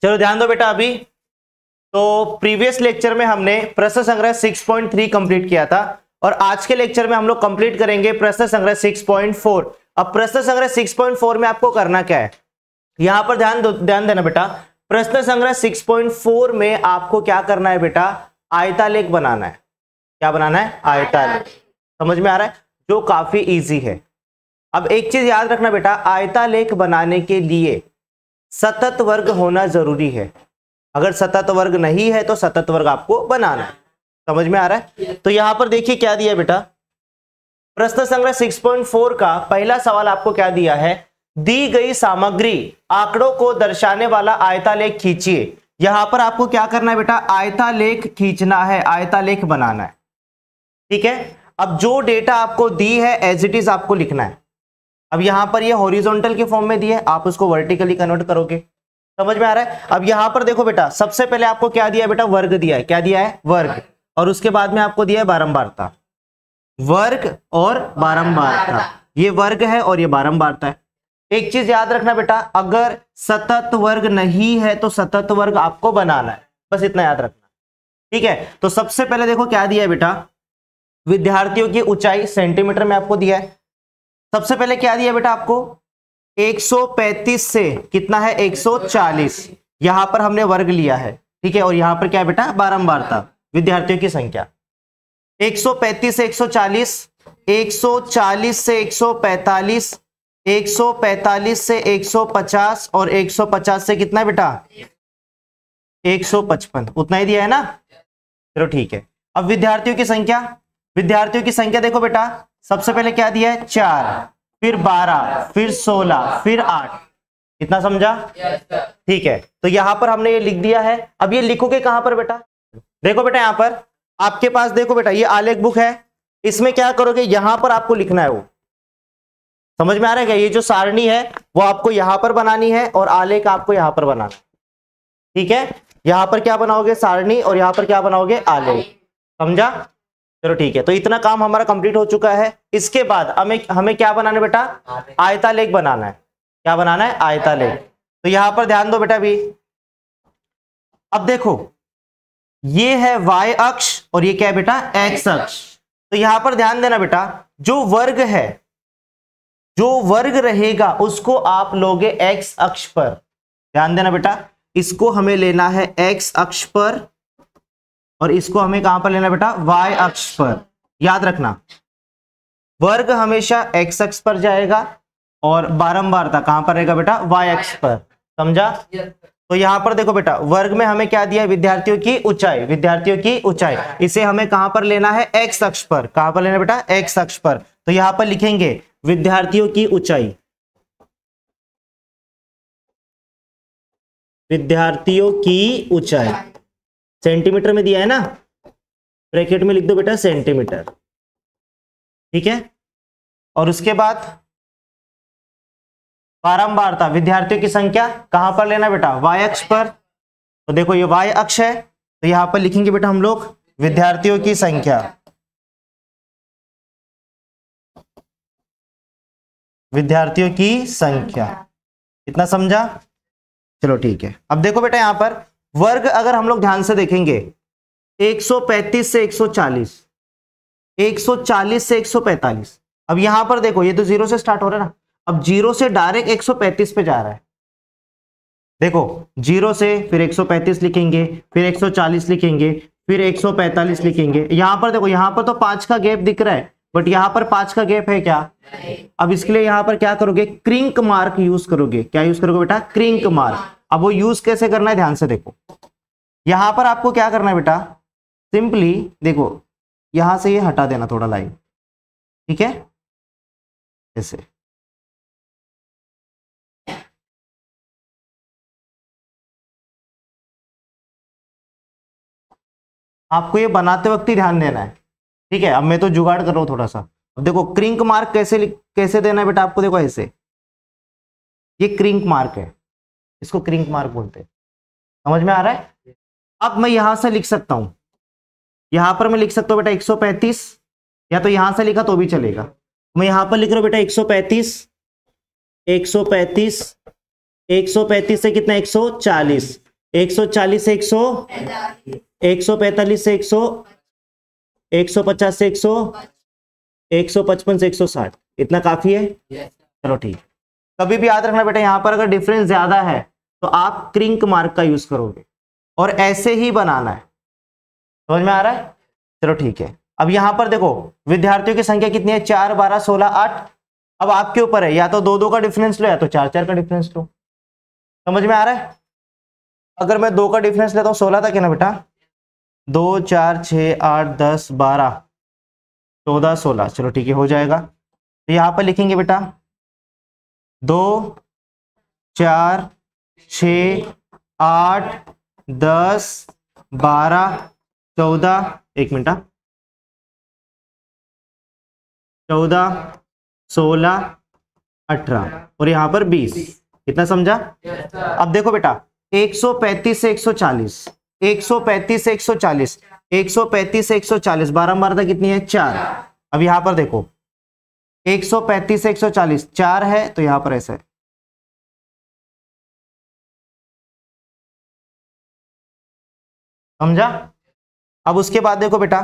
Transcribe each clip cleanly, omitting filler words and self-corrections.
चलो ध्यान दो बेटा। अभी तो प्रीवियस लेक्चर में हमने प्रश्न संग्रह 6.3 कंप्लीट किया था और आज के लेक्चर में हम लोग कंप्लीट करेंगे प्रश्न संग्रह 6.4। अब प्रश्न संग्रह 6.4 में आपको करना क्या है, यहां पर ध्यान देना बेटा। प्रश्न संग्रह 6.4 में आपको क्या करना है बेटा, आयतालेख बनाना है। क्या बनाना है? आयतालेख। समझ में आ रहा है? जो काफी इजी है। अब एक चीज याद रखना बेटा, आयतालेख बनाने के लिए सतत वर्ग होना जरूरी है। अगर सतत वर्ग नहीं है तो सतत वर्ग आपको बनाना है। समझ में आ रहा है? तो यहां पर देखिए क्या दिया बेटा, प्रश्न संग्रह 6.4 का पहला सवाल आपको क्या दिया है, दी गई सामग्री आंकड़ों को दर्शाने वाला आयतालेख खींचिए। यहां पर आपको क्या करना है बेटा, आयतालेख खींचना है, आयतालेख बनाना है। ठीक है। अब जो डेटा आपको दी है एज इट इज आपको लिखना है। अब यहां पर ये हॉरिजॉन्टल के फॉर्म में दी है, आप उसको वर्टिकली कन्वर्ट करोगे। समझ में आ रहा है? अब यहां पर देखो बेटा, सबसे पहले आपको क्या दिया है बेटा, वर्ग दिया है। क्या दिया है? वर्ग। और उसके बाद में आपको दिया है बारंबारता। वर्ग और बारंबारता, ये वर्ग है और ये बारंबारता है। एक चीज याद रखना बेटा, अगर सतत वर्ग नहीं है तो सतत वर्ग आपको बनाना है, बस इतना याद रखना। ठीक है। तो सबसे पहले देखो क्या दिया है बेटा, विद्यार्थियों की ऊंचाई सेंटीमीटर में आपको दिया है। सबसे पहले क्या दिया बेटा आपको, 135 से कितना है, 140। यहां पर हमने वर्ग लिया है। ठीक है। और यहां पर क्या है बेटा, बारंबारता, विद्यार्थियों की संख्या। 135 से 140, 140 से 145, 145 से 150 और 150 से कितना है बेटा, 155। उतना ही दिया है ना। चलो ठीक है। अब विद्यार्थियों की संख्या, विद्यार्थियों की संख्या देखो बेटा, सबसे पहले क्या दिया है, 4, फिर 12, फिर 16, फिर 8। इतना समझा? ठीक है। तो यहां पर हमने ये लिख दिया है। अब ये लिखोगे कहां पर बेटा, देखो बेटा यहां पर आपके पास देखो बेटा, ये आलेख बुक है। इसमें क्या करोगे, यहां पर आपको लिखना है वो। समझ में आ रहा है क्या? ये जो सारणी है वो आपको यहां पर बनानी है और आलेख आपको यहां पर बनाना है। ठीक है। यहां पर क्या बनाओगे, सारणी, और यहां पर क्या बनाओगे, आलेख। समझा? चलो ठीक है। तो इतना काम हमारा कंप्लीट हो चुका है। इसके बाद हमें क्या बनाना है बेटा, आयतालेख बनाना है। क्या बनाना है, आयतालेख। तो यहां पर ध्यान दो बेटा। भी अब देखो, ये है y अक्ष और ये क्या है बेटा, x अक्ष। तो यहां पर ध्यान देना बेटा, जो वर्ग है, जो वर्ग रहेगा उसको आप लोगे x अक्ष पर। ध्यान देना बेटा, इसको हमें लेना है x अक्ष पर और इसको हमें कहां पर लेना बेटा, y अक्ष पर। याद रखना, वर्ग हमेशा x अक्ष पर जाएगा और बारंबारता कहां पर रहेगा बेटा, y अक्ष पर। समझा? तो यहां पर देखो बेटा, वर्ग में हमें क्या दिया है, विद्यार्थियों की ऊंचाई, विद्यार्थियों की ऊंचाई। इसे हमें कहां पर लेना है, x अक्ष पर। कहां पर लेना बेटा, x अक्ष पर। तो यहां पर लिखेंगे विद्यार्थियों की ऊंचाई, विद्यार्थियों की ऊंचाई सेंटीमीटर में दिया है ना, ब्रैकेट में लिख दो बेटा सेंटीमीटर। ठीक है। और उसके बाद बारंबारता, विद्यार्थियों की संख्या कहां पर लेना बेटा, y अक्ष पर। तो देखो ये y अक्ष है, तो यहां पर लिखेंगे बेटा हम लोग विद्यार्थियों की संख्या, विद्यार्थियों की संख्या। इतना समझा? चलो ठीक है। अब देखो बेटा यहां पर वर्ग अगर हम लोग ध्यान से देखेंगे, 135 से 140, 140 से 145। अब यहां पर देखो, ये तो 0 से स्टार्ट हो रहा है ना। अब 0 से डायरेक्ट 135 पे जा रहा है। देखो 0 से फिर 135 लिखेंगे, फिर 140 लिखेंगे, फिर 145 लिखेंगे। यहां पर देखो, यहां पर तो 5 का गैप दिख रहा है, बट यहां पर 5 का गैप है क्या? अब इसके लिए यहां पर क्या करोगे, क्रिंक मार्क यूज करोगे। क्या यूज करोगे बेटा, क्रिंक मार्क। अब वो यूज कैसे करना है, ध्यान से देखो। यहां पर आपको क्या करना है बेटा, सिंपली देखो, यहां से ये हटा देना थोड़ा लाइन। ठीक है, ऐसे। आपको ये बनाते वक्त ही ध्यान देना है। ठीक है। अब मैं तो जुगाड़ कर रहा हूं थोड़ा सा। अब देखो क्रिंक मार्क कैसे देना है बेटा आपको, देखो ऐसे, ये क्रिंक मार्क है, इसको क्रिंक मार्क बोलते हैं। समझ में आ रहा है? अब मैं यहां से लिख सकता हूं, यहां पर मैं लिख सकता हूं बेटा 135, या तो यहां से लिखा तो भी चलेगा। मैं यहां पर लिख रहा हूं बेटा 135, 135 से कितना, 140। 140 से 100, 145 से 100, 150 से 100, 155 से 160, इतना काफी है? चलो ठीक। कभी भी याद रखना बेटा, यहां पर अगर डिफरेंस ज्यादा है तो आप क्रिंक मार्क का यूज करोगे और ऐसे ही बनाना है। समझ में आ रहा है? चलो ठीक है। अब यहां पर देखो विद्यार्थियों की संख्या कितनी है? 4, 12, 16, 8। अब आपके ऊपर है, या तो 2-2 का डिफरेंस लो या तो 4-4 का डिफरेंस लो। समझ में आ रहा है? अगर मैं 2 का डिफरेंस लेता हूं, 16 तक है ना बेटा, 2, 4, 6, 8, 10, 12, 14, 16। चलो ठीक है, हो जाएगा। तो यहां पर लिखेंगे बेटा 2, 4, 6, 8, 10, 12, 14, 1 मिनट, 14, 16, 18 और यहां पर 20। कितना समझा? अब देखो बेटा 135 से 140, 135 से 140, 135 से 140, बारंबारता कितनी है? 4। अब यहां पर देखो 135 से 140, 4 है तो यहां पर ऐसा है। समझा? अब उसके बाद देखो बेटा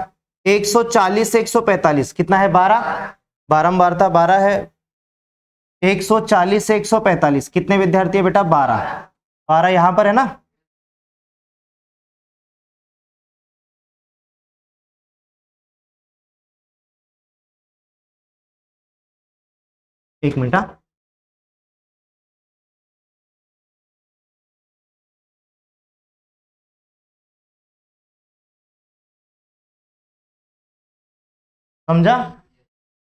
140 से 145 कितना है? 12, बारंबारता 12 है। 140 से 145 कितने विद्यार्थी है बेटा? 12, 12 यहां पर है ना। एक मिनट, समझा?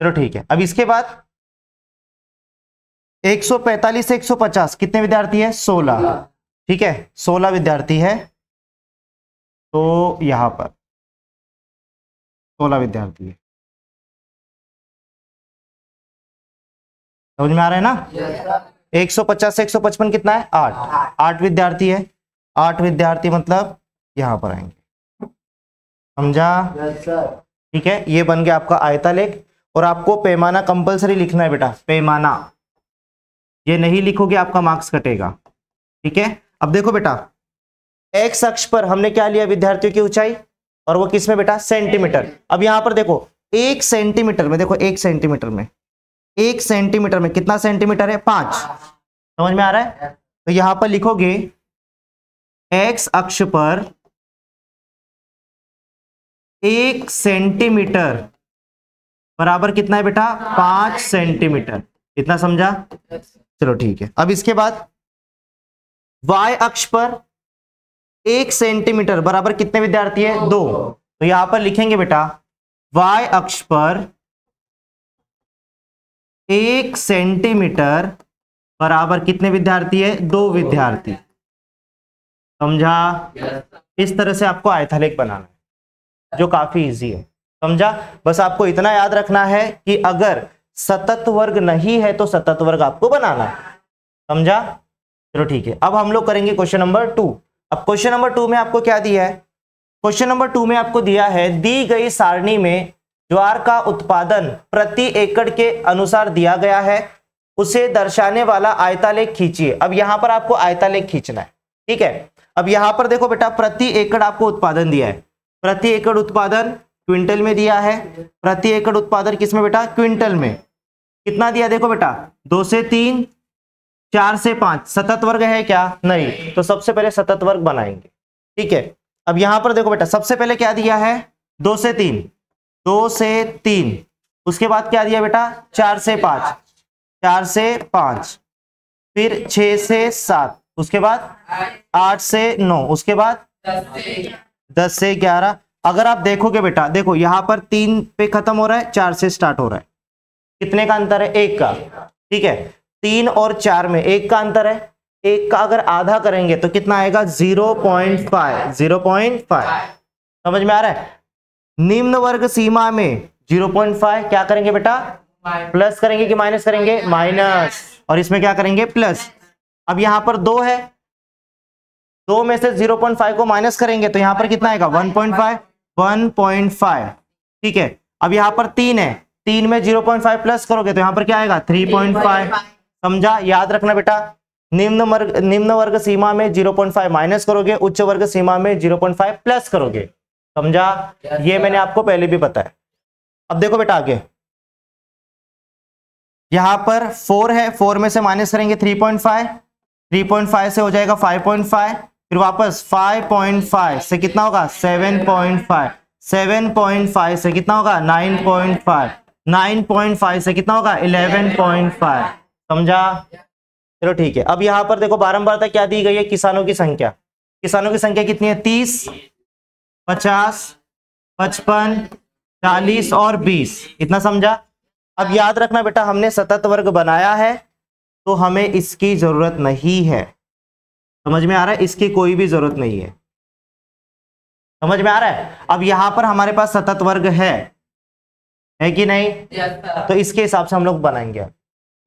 चलो ठीक है। अब इसके बाद 145 से 150 कितने विद्यार्थी है? 16। ठीक है, 16 विद्यार्थी है। तो यहां पर 16 विद्यार्थी है। समझ में आ रहा है ना? 150 से 155 कितना है? 8, 8 विद्यार्थी है। 8 विद्यार्थी मतलब यहां पर आएंगे। समझा? ठीक है, ये बन गया आपका आयतालेख। और आपको पैमाना कंपलसरी लिखना है बेटा, पैमाना। ये नहीं लिखोगे आपका मार्क्स कटेगा। ठीक है, अब देखो बेटा एक्स अक्ष पर हमने क्या लिया? विद्यार्थियों की ऊंचाई, और वो किसमें बेटा? सेंटीमीटर। अब यहां पर देखो 1 सेंटीमीटर में, देखो 1 सेंटीमीटर में, 1 सेंटीमीटर में कितना सेंटीमीटर है? 5। समझ में आ रहा है? तो यहां पर लिखोगे एक्स अक्ष पर 1 सेंटीमीटर बराबर कितना है बेटा? 5 सेंटीमीटर। इतना समझा? चलो ठीक है। अब इसके बाद y अक्ष पर 1 सेंटीमीटर बराबर कितने विद्यार्थी है? 2। तो यहां पर लिखेंगे बेटा y अक्ष पर 1 सेंटीमीटर बराबर कितने विद्यार्थी है? 2 विद्यार्थी। समझा? इस तरह से आपको आयतालेख बनाना है, जो काफी इजी है। समझा? बस आपको इतना याद रखना है कि अगर सतत वर्ग नहीं है तो सतत वर्ग आपको बनाना है। समझा? चलो ठीक है। अब हम लोग करेंगे क्वेश्चन नंबर 2। अब क्वेश्चन नंबर 2 में आपको क्या दिया है? क्वेश्चन नंबर 2 में आपको दिया है दी गई सारणी में ज्वार का उत्पादन प्रति एकड़ के अनुसार दिया गया है, उसे दर्शाने वाला आयतालेख खींचिए। अब यहां पर आपको आयतालेख खींचना है। ठीक है, अब यहां पर देखो बेटा प्रति एकड़ आपको उत्पादन दिया है। प्रति एकड़ उत्पादन क्विंटल में दिया है। प्रति एकड़ उत्पादन किसमें बेटा? क्विंटल में। कितना दिया? देखो बेटा 2 से 3, 4 से 5। सतत वर्ग है क्या? नहीं। तो सबसे पहले सतत वर्ग बनाएंगे। ठीक है, अब यहां पर देखो बेटा सबसे पहले क्या दिया है? 2 से 3, 2 से 3। उसके बाद क्या दिया बेटा? 4 से 5, 4 से 5, फिर 6 से 7, उसके बाद 8 से 9, उसके बाद 10 से 11। अगर आप देखोगे बेटा, देखो यहां पर 3 पे खत्म हो रहा है, 4 से स्टार्ट हो रहा है। कितने का अंतर है? 1 का। ठीक है, 3 और 4 में 1 का अंतर है। 1 का अगर आधा करेंगे तो कितना आएगा? 0.5, 0.5। समझ में आ रहा है? निम्न वर्ग सीमा में 0.5 क्या करेंगे बेटा? प्लस करेंगे कि माइनस करेंगे? माइनस। और इसमें क्या करेंगे? प्लस। अब यहां पर 2 है, 2 में से 0.5 को माइनस करेंगे तो यहां पर कितना आएगा? 1.5, 1.5। ठीक है, अब यहां पर 3 है, 3 में 0.5 प्लस करोगे तो यहां पर क्या आएगा? 3.5। समझा? याद रखना बेटा निम्न वर्ग सीमा में 0.5 माइनस करोगे, उच्च वर्ग सीमा में 0.5 प्लस करोगे। समझा? ये मैंने आपको पहले भी बताया। अब देखो बेटा आगे, यहां पर 4 है, 4 में से माइनस करेंगे 3.5, 3.5 से हो जाएगा 5.5, फिर वापस 5.5 से कितना होगा 7.5, 7.5 से कितना होगा 9.5, 9.5 से कितना होगा 11.5। समझा? चलो ठीक है। अब यहां पर देखो बारंबारता क्या दी गई है, किसानों की संख्या। किसानों की संख्या कितनी है 30, 50, 55, 40 और 20। इतना समझा? अब याद रखना बेटा, हमने सतत वर्ग बनाया है तो हमें इसकी जरूरत नहीं है। समझ में आ रहा है? इसकी कोई भी जरूरत नहीं है। समझ में आ रहा है? अब यहां पर हमारे पास सतत वर्ग है कि नहीं? तो इसके हिसाब से हम लोग बनाएंगे।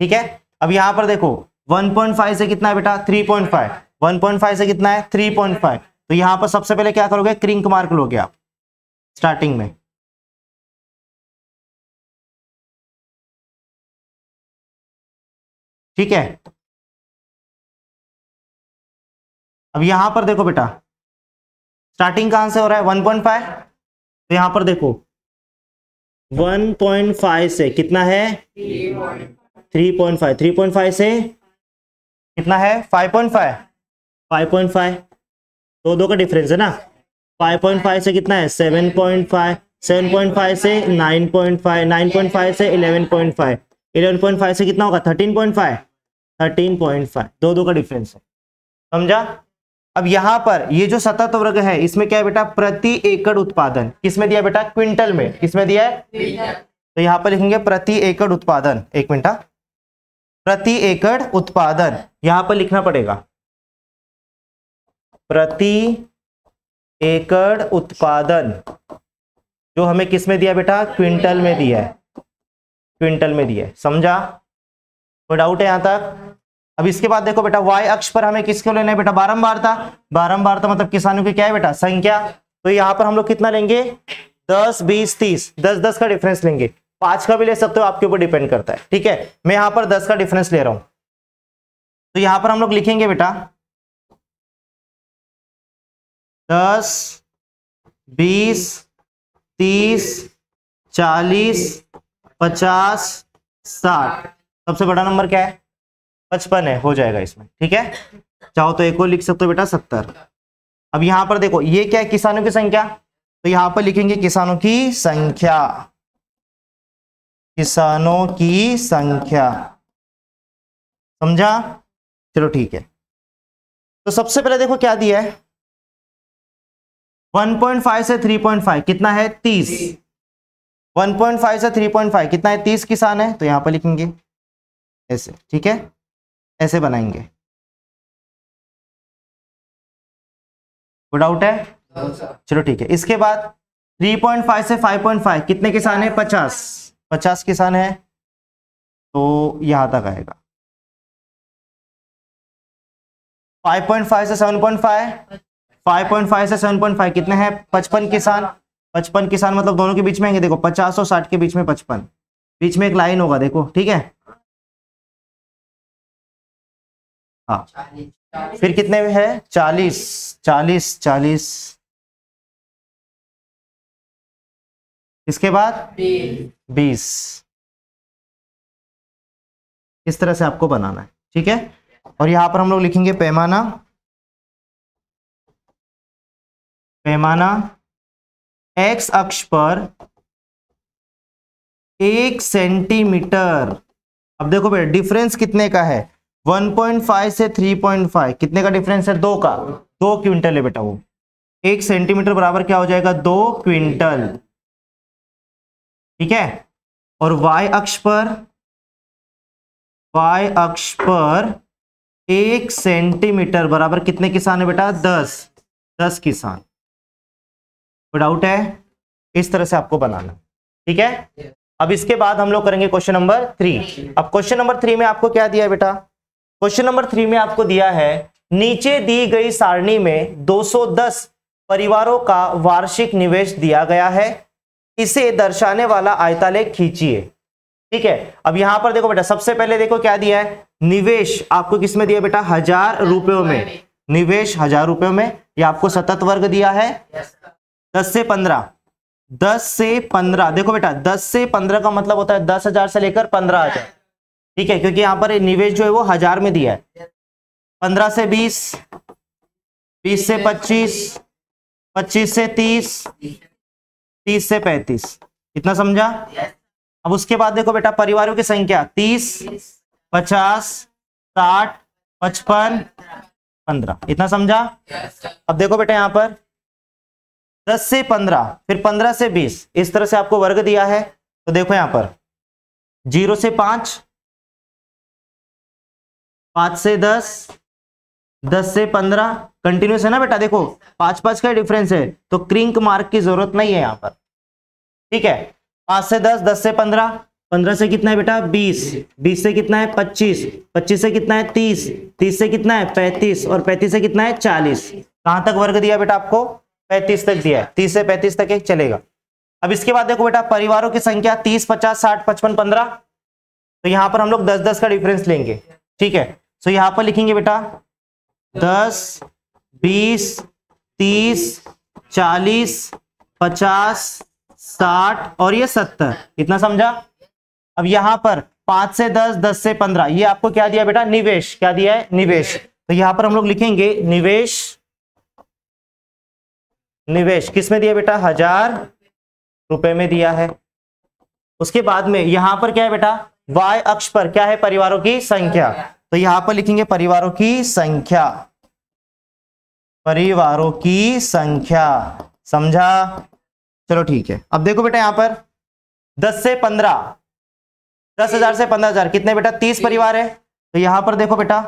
ठीक है। अब यहां पर देखो 1.5 से कितना है बेटा 3.5, 1.5 से कितना है 3.5। तो यहां पर सबसे पहले क्या करोगे, क्रिंक मार्क लोगे आप स्टार्टिंग में। ठीक है। अब यहां पर देखो बेटा, स्टार्टिंग कहां से हो रहा है 1.5, तो यहां पर देखो 1.5 से कितना है 3.5, 3.5 से कितना है 5.5, 5.5, दो का डिफरेंस है ना। 5.5 से कितना है 7.5, 7.5 से 9.5, 9.5 से 11.5, 11.5 से कितना होगा 13.5, 13.5, दो का डिफरेंस है। समझा? अब यहां पर ये जो सतत वर्ग है इसमें क्या है बेटा, प्रति एकड़ उत्पादन किसमें दिया बेटा, क्विंटल में। किसमें दिया है? तो यहां पर लिखेंगे प्रति एकड़ उत्पादन। एक मिनट, प्रति एकड़ उत्पादन यहां पर लिखना पड़ेगा, प्रति एकड़ उत्पादन जो हमें किसमें दिया बेटा, क्विंटल में दिया है, क्विंटल में दिया है। समझा? कोई डाउट है यहां तक? अब इसके बाद देखो बेटा, y अक्ष पर हमें किसको लेना है बेटा, बारंबारता। बारंबारता मतलब किसानों की क्या है बेटा, संख्या। तो यहां पर हम लोग कितना लेंगे 10, 20, 30, 10 का डिफरेंस लेंगे। 5 का भी ले सकते हो, आपके ऊपर डिपेंड करता है। ठीक है, मैं यहां पर 10 का डिफरेंस ले रहा हूं। तो यहां पर हम लोग लिखेंगे बेटा 10, 20, 30, 40, 50, 60। सबसे बड़ा नंबर क्या है 55 है, हो जाएगा इसमें। ठीक है, चाहो तो एक और लिख सकते हो बेटा 70। अब यहां पर देखो ये क्या है, किसानों की संख्या। तो यहां पर लिखेंगे किसानों की संख्या, किसानों की संख्या। समझा? चलो ठीक है। तो सबसे पहले देखो क्या दिया है, 1.5 से 3.5 कितना है 30, 1.5 से 3.5 कितना है 30 किसान है। तो यहां पर लिखेंगे ऐसे। ठीक है, ऐसे बनाएंगे। कोई डाउट है? चलो ठीक है। इसके बाद 3.5 से 5.5 कितने किसान है 50, 50 किसान है। तो यहां तक आएगा। 5.5 से 7.5, 5.5 से 7.5 कितने हैं 55 किसान, 55 किसान मतलब दोनों के बीच में आएंगे। देखो 50 और 60 के बीच में 55, बीच में एक लाइन होगा देखो। ठीक है, हाँ। फिर कितने में है 40, 40, 40। इसके बाद 20। इस तरह से आपको बनाना है। ठीक है, और यहां पर हम लोग लिखेंगे पैमाना, पैमाना एक्स अक्ष पर 1 सेंटीमीटर। अब देखो बेटा डिफरेंस कितने का है, 1.5 से 3.5 कितने का डिफरेंस है, 2 का। 2 क्विंटल है बेटा वो। 1 सेंटीमीटर बराबर क्या हो जाएगा 2 क्विंटल। ठीक है, और y अक्ष पर, y अक्ष पर 1 सेंटीमीटर बराबर कितने किसान है बेटा 10, 10 किसान। कोई डाउट है? इस तरह से आपको बनाना। ठीक है, अब इसके बाद हम लोग करेंगे क्वेश्चन नंबर 3। अब क्वेश्चन नंबर 3 में आपको क्या दिया है बेटा, क्वेश्चन नंबर 3 में आपको दिया है नीचे दी गई सारणी में 210 परिवारों का वार्षिक निवेश दिया गया है, इसे दर्शाने वाला आयतालेख खींचिए। ठीक है। अब यहां पर देखो बेटा, सबसे पहले देखो क्या दिया है, निवेश आपको किस में दिया बेटा, 1000 रुपयों में, निवेश 1000 रुपयों में। ये आपको सतत वर्ग दिया है 10 से 15, 10 से 15। देखो बेटा 10 से 15 का मतलब होता है 10,000 से लेकर 15,000, ठीक है, क्योंकि यहाँ पर निवेश जो है वो 1000 में दिया है। 15 से 20, 20 से 25, 25 से 30, 30 से 35, इतना समझा। अब उसके बाद देखो बेटा परिवारों की संख्या 30, 50, 60, 55, 15, इतना समझा। अब देखो बेटा यहाँ पर 10 से 15, फिर 15 से 20, इस तरह से आपको वर्ग दिया है। तो देखो यहाँ पर 0 से 5, 5 से 10, 10 से 15, कंटिन्यूस है ना बेटा, देखो 5-5 का डिफरेंस है, तो क्रिंक मार्क की जरूरत नहीं है यहाँ पर, ठीक है। 5 से 10, 10 से 15, 15 से कितना है बेटा 20, 20 से कितना है 25, 25 से कितना है 30, 30 से कितना है 35, और 35 से कितना है 40। कहां तक वर्ग दिया बेटा आपको, 35 तक दिया है, 30 से 35 तक एक चलेगा। अब इसके बाद देखो बेटा परिवारों की संख्या 30, 50, 60, 55, 15, तो यहां पर हम लोग 10-10 का डिफरेंस लेंगे, ठीक है। तो यहां पर लिखेंगे बेटा 10, 20, 30, 40, 50, 60 और ये 70, इतना समझा। अब यहां पर 5 से 10, 10 से 15, ये आपको क्या दिया बेटा, निवेश, क्या दिया है, निवेश। तो यहां पर हम लोग लिखेंगे निवेश, निवेश किस में दिया बेटा, 1000 रुपए में दिया है। उसके बाद में यहां पर क्या है बेटा, y अक्ष पर क्या है, परिवारों की संख्या, तो यहां पर लिखेंगे परिवारों की संख्या, परिवारों की संख्या, समझा। चलो ठीक है। अब देखो बेटा यहां पर 10 से 15, 10,000 से 15,000 कितने बेटा, 30 परिवार है, तो यहां पर देखो बेटा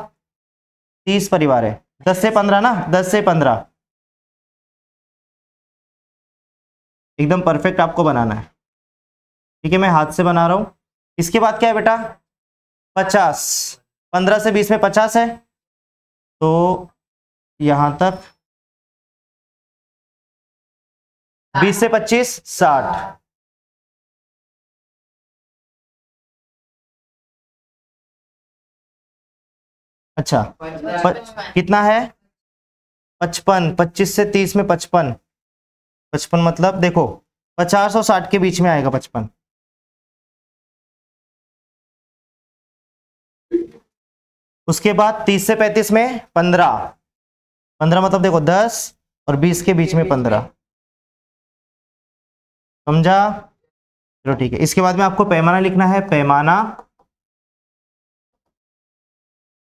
30 परिवार है, 10 से 15 ना, 10 से 15 एकदम परफेक्ट आपको बनाना है, ठीक है, मैं हाथ से बना रहा हूं। इसके बाद क्या है बेटा 50, 15 से 20 में 50 है, तो यहां तक 20 से 25, 60, अच्छा कितना है 55, 25 से 30 में 55, 55 मतलब देखो 50 और 60 के बीच में आएगा 55। उसके बाद 30 से 35 में 15, 15 मतलब देखो 10 और 20 के बीच में 15, समझा। चलो ठीक है। इसके बाद में आपको पैमाना लिखना है, पैमाना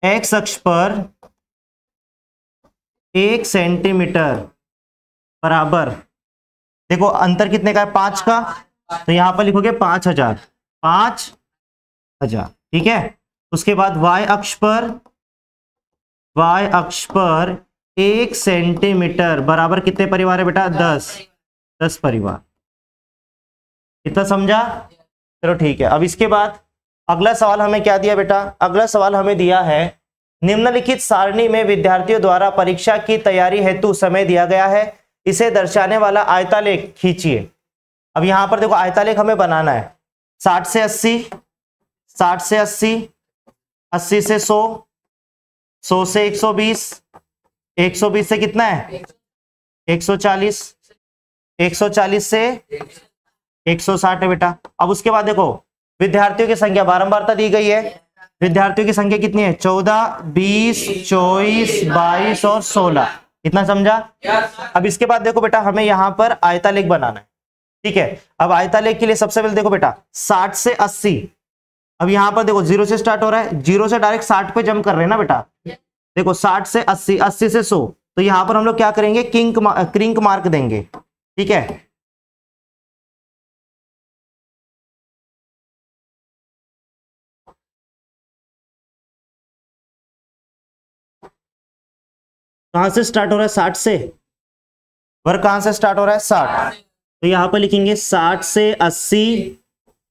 एक्स अक्ष पर 1 सेंटीमीटर बराबर, देखो अंतर कितने का है 5 का, तो यहां पर लिखोगे 5000, 5000, ठीक है। उसके बाद y अक्ष पर 1 सेंटीमीटर बराबर कितने परिवार है बेटा, 10 परिवार, इतना समझा। चलो ठीक है। अब इसके बाद अगला सवाल हमें क्या दिया बेटा, अगला सवाल हमें दिया है निम्नलिखित सारणी में विद्यार्थियों द्वारा परीक्षा की तैयारी हेतु समय दिया गया है, इसे दर्शाने वाला आयतालेख खींचिए। अब यहां पर देखो आयतालेख हमें बनाना है 60 से 80, 60 से 80, 80 से 100, 100 से 120, 120 से कितना है 140, 140 से 160 है बेटा। अब उसके बाद देखो विद्यार्थियों की संख्या बारंबारता दी गई है, विद्यार्थियों की संख्या कितनी है 14, 20, 24, 22 और 16, इतना समझा। अब इसके बाद देखो बेटा हमें यहां पर आयतालेख बनाना है, ठीक है। अब आयतालेख के लिए सबसे पहले देखो बेटा 60 से 80, अब यहां पर देखो 0 से स्टार्ट हो रहा है, 0 से डायरेक्ट 60 पे जंप कर रहे हैं ना बेटा, देखो 60 से 80, 80 से 100, तो यहां पर हम लोग क्या करेंगे क्रिंक मार्क देंगे, ठीक है। कहां से स्टार्ट हो रहा है 60 से, वर्ग कहां से स्टार्ट हो रहा है 60, तो यहां पर लिखेंगे 60 से 80,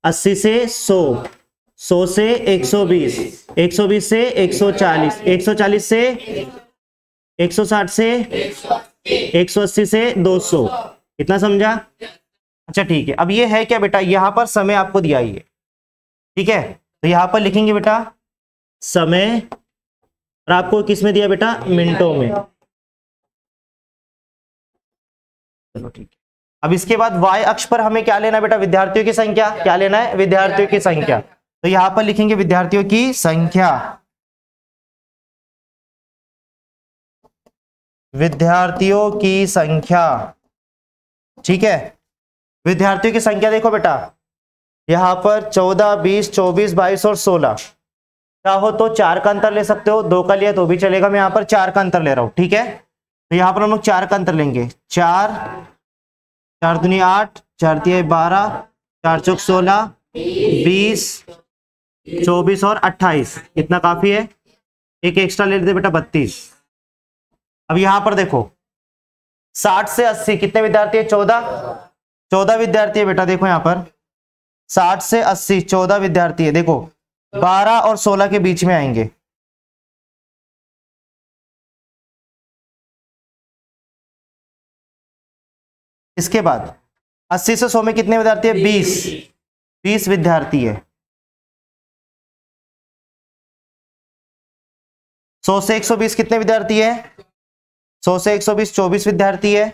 80 से 100, 100 से 120, 120 से 140, 140 से 160 से 180 से 200, इतना समझा। अच्छा ठीक है। अब ये है क्या बेटा, यहां पर समय आपको दिया ही है, ठीक है, तो यहां पर लिखेंगे बेटा समय, और आपको किस में दिया बेटा, मिनटों में। चलो ठीक है। अब इसके बाद y अक्ष पर हमें क्या लेना है बेटा, विद्यार्थियों की संख्या। क्या लेना है, विद्यार्थियों की संख्या। तो यहां पर लिखेंगे विद्यार्थियों की संख्या, विद्यार्थियों की संख्या। ठीक है, विद्यार्थियों की संख्या देखो बेटा, यहां पर 14, 20, 24, 22 और 16। चाहो तो 4 का अंतर ले सकते हो, 2 का लिया तो भी चलेगा, मैं यहां पर 4 का अंतर ले रहा हूं। ठीक है, तो यहां पर हम लोग 4 का अंतर लेंगे। 4, 4 दूनी 8, 4 तिया 12, 4 चौक 16, 20, 24 और 28, इतना काफी है। एक एक्स्ट्रा ले लेते बेटा, 32। अब यहां पर देखो 60 से 80 कितने विद्यार्थी है, 14 विद्यार्थी है बेटा। देखो यहां पर 60 से 80 14 विद्यार्थी है। देखो 12 और 16 के बीच में आएंगे। इसके बाद 80 से 100 में कितने विद्यार्थी है, 20 विद्यार्थी है। 100 से 120 कितने विद्यार्थी है, 100 से 120 24 विद्यार्थी है।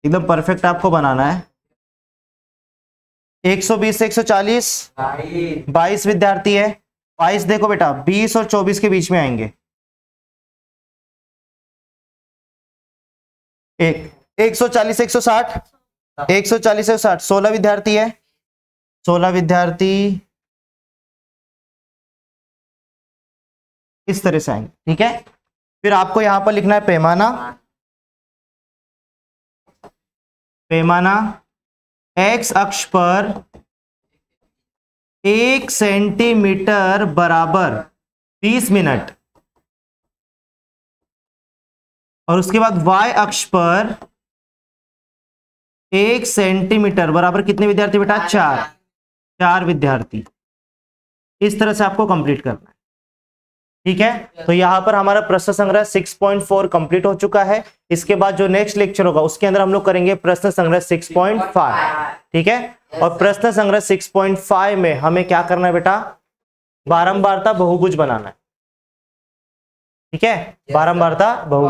एकदम परफेक्ट आपको बनाना है। 120 से 140 22 विद्यार्थी है। 22 देखो बेटा 20 और 24 के बीच में आएंगे। 140 से 160 140 से 160 16 विद्यार्थी है। 16 विद्यार्थी इस तरह से आएंगे। ठीक है, फिर आपको यहां पर लिखना है पैमाना। पैमाना एक्स अक्ष पर 1 सेंटीमीटर बराबर 30 मिनट, और उसके बाद y अक्ष पर 1 सेंटीमीटर बराबर कितने विद्यार्थी बेटा, 4 विद्यार्थी। इस तरह से आपको कंप्लीट करना है। ठीक है, तो यहां पर हमारा प्रश्न संग्रह 6.4 कंप्लीट हो चुका है। इसके बाद जो नेक्स्ट लेक्चर होगा उसके अंदर हम लोग करेंगे प्रश्न संग्रह 6.5। ठीक है, और प्रश्न संग्रह 6.5 में हमें क्या करना है बेटा, बारंबारता बहुभुज बनाना है। ठीक है, बारंबारता बहुभुज।